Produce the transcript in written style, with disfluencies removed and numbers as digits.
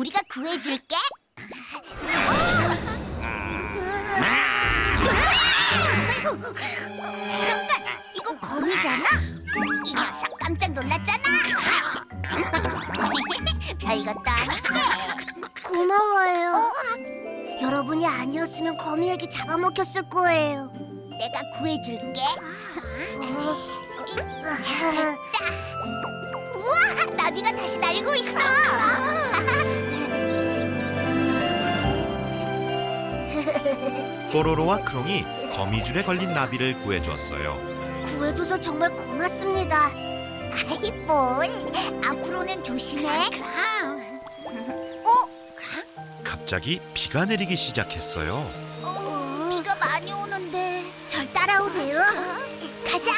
우리가 구해줄게. 잠깐, 이거 거미잖아? 이 녀석 깜짝 놀랐잖아. 별것도 아닌데. 고마워요. 여러분이 아니었으면 거미에게 잡아먹혔을 거예요. 내가 구해줄게. 자, 됐다. 우와, 나비가 다시 날고 있어. 뽀로로와 크롱이 거미줄에 걸린 나비를 구해주었어요. 구해줘서 정말 고맙습니다. 아이, 뭘. 앞으로는 조심해. 갑자기 비가 내리기 시작했어요. 비가 많이 오는데. 절 따라오세요. 가자.